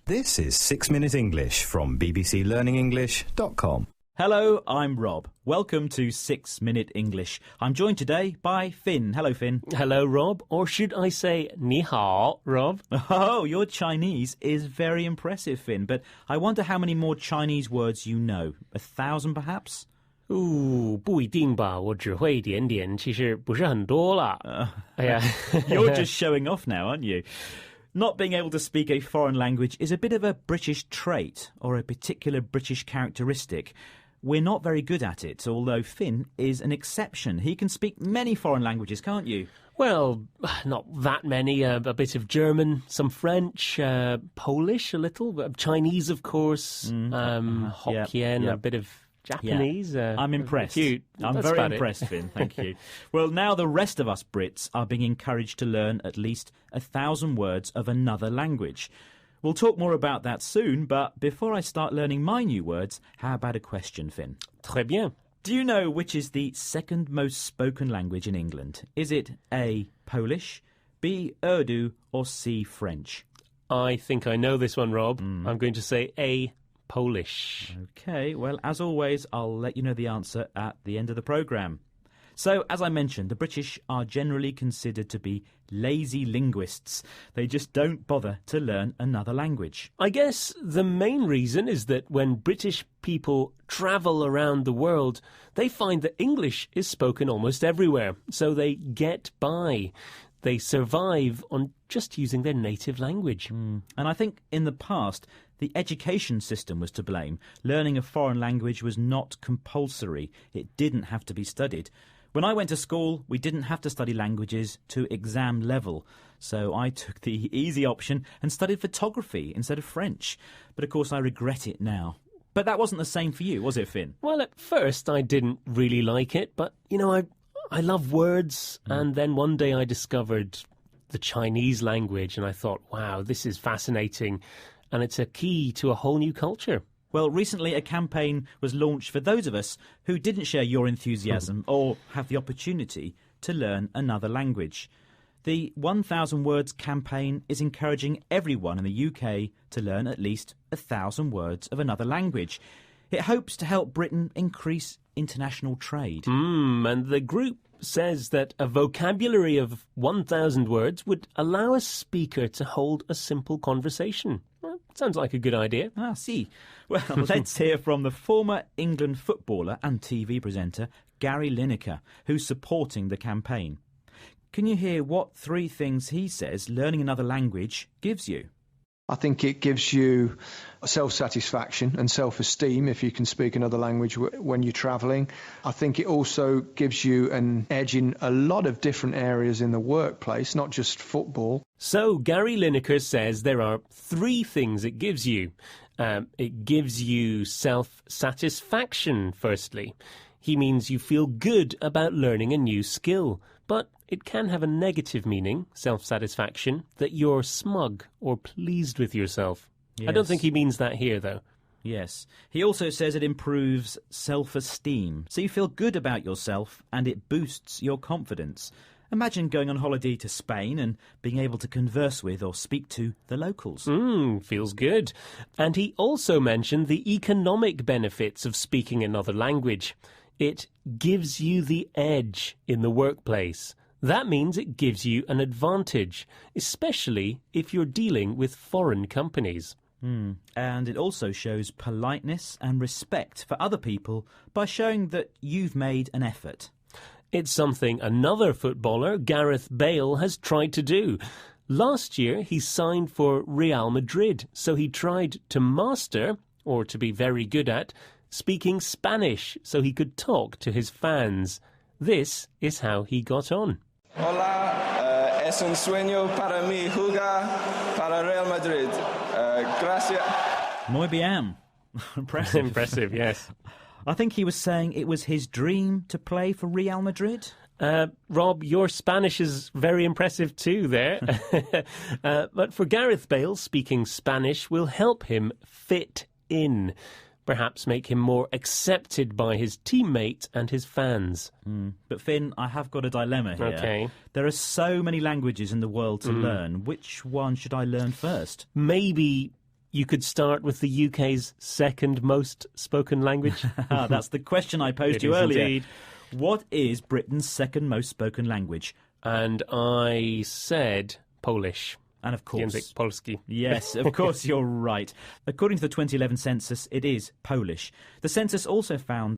This is 6 Minute English from bbclearningenglish.com. Hello, I'm Rob. Welcome to 6 Minute English. I'm joined today by Finn. Hello, Finn. Hello, Rob. Or should I say, 你好, Rob? Oh, your Chinese is very impressive, Finn. But I wonder how many more Chinese words you know. 1,000, perhaps? 不一定吧，我只会一点点，其实不是很多啦。You're just showing off now, aren't you? Not being able to speak a foreign language is a bit of a British trait, or a particular British characteristic. We're not very good at it, although Finn is an exception. He can speak many foreign languages, can't you? Well, not that many. A bit of German, some French, Polish a little, Chinese, of course, Hokkien, a bit of Japanese. I'm impressed. Cute. I'm That's very impressed, Finn. Thank you. Well, now the rest of us Brits are being encouraged to learn at least 1,000 words of another language. We'll talk more about that soon, but before I start learning my new words, how about a question, Finn? Très bien. Do you know which is the second most spoken language in England? Is it A, Polish, B, Urdu, or C, French? I think I know this one, Rob. I'm going to say A, Polish. OK, well, as always, I'll let you know the answer at the end of the programme. So, as I mentioned, the British are generally considered to be lazy linguists. They just don't bother to learn another language. I guess the main reason is that when British people travel around the world, they find that English is spoken almost everywhere, so they get by. They survive on just using their native language. And I think in the past, the education system was to blame. Learning a foreign language was not compulsory. It didn't have to be studied. When I went to school, we didn't have to study languages to exam level, so I took the easy option and studied photography instead of French. But of course I regret it now. But that wasn't the same for you, was it, Finn? Well, at first I didn't really like it, but, you know, I love words, and then one day I discovered the Chinese language and I thought, wow, this is fascinating, and it's a key to a whole new culture. Well, recently a campaign was launched for those of us who didn't share your enthusiasm or have the opportunity to learn another language. The 1,000 Words campaign is encouraging everyone in the UK to learn at least 1,000 words of another language. It hopes to help Britain increase international trade. And the group says that a vocabulary of 1,000 words would allow a speaker to hold a simple conversation. Well, sounds like a good idea. Ah, see. Well, let's hear from the former England footballer and TV presenter Gary Lineker, who's supporting the campaign. Can you hear what 3 things he says learning another language gives you? I think it gives you self-satisfaction and self-esteem if you can speak another language when you're travelling. I think it also gives you an edge in a lot of different areas in the workplace, not just football. So Gary Lineker says there are 3 things it gives you. It gives you self-satisfaction, firstly. He means you feel good about learning a new skill, but it can have a negative meaning, self-satisfaction, that you're smug or pleased with yourself. Yes. I don't think he means that here, though. Yes. He also says it improves self-esteem, so you feel good about yourself and it boosts your confidence. Imagine going on holiday to Spain and being able to converse with or speak to the locals. Feels good. And he also mentioned the economic benefits of speaking another language. It gives you the edge in the workplace. That means it gives you an advantage, especially if you're dealing with foreign companies. And it also shows politeness and respect for other people by showing that you've made an effort. It's something another footballer, Gareth Bale, has tried to do. Last year, he signed for Real Madrid, so he tried to master, or to be very good at, speaking Spanish so he could talk to his fans. This is how he got on. Hola, es un sueño para mí jugar para Real Madrid. Gracias. Muy bien. Impressive. Impressive, yes. I think he was saying it was his dream to play for Real Madrid. Rob, your Spanish is very impressive too there. But for Gareth Bale, speaking Spanish will help him fit in. Perhaps make him more accepted by his teammates and his fans. But Finn, I have got a dilemma here. Okay. There are so many languages in the world to learn. Which one should I learn first? Maybe you could start with the UK's second most spoken language? That's the question I posed It you is earlier. indeed. What is Britain's second most spoken language? And I said Polish. And of course... Język polski. Yes, of course you're right. According to the 2011 census, it is Polish. The census also found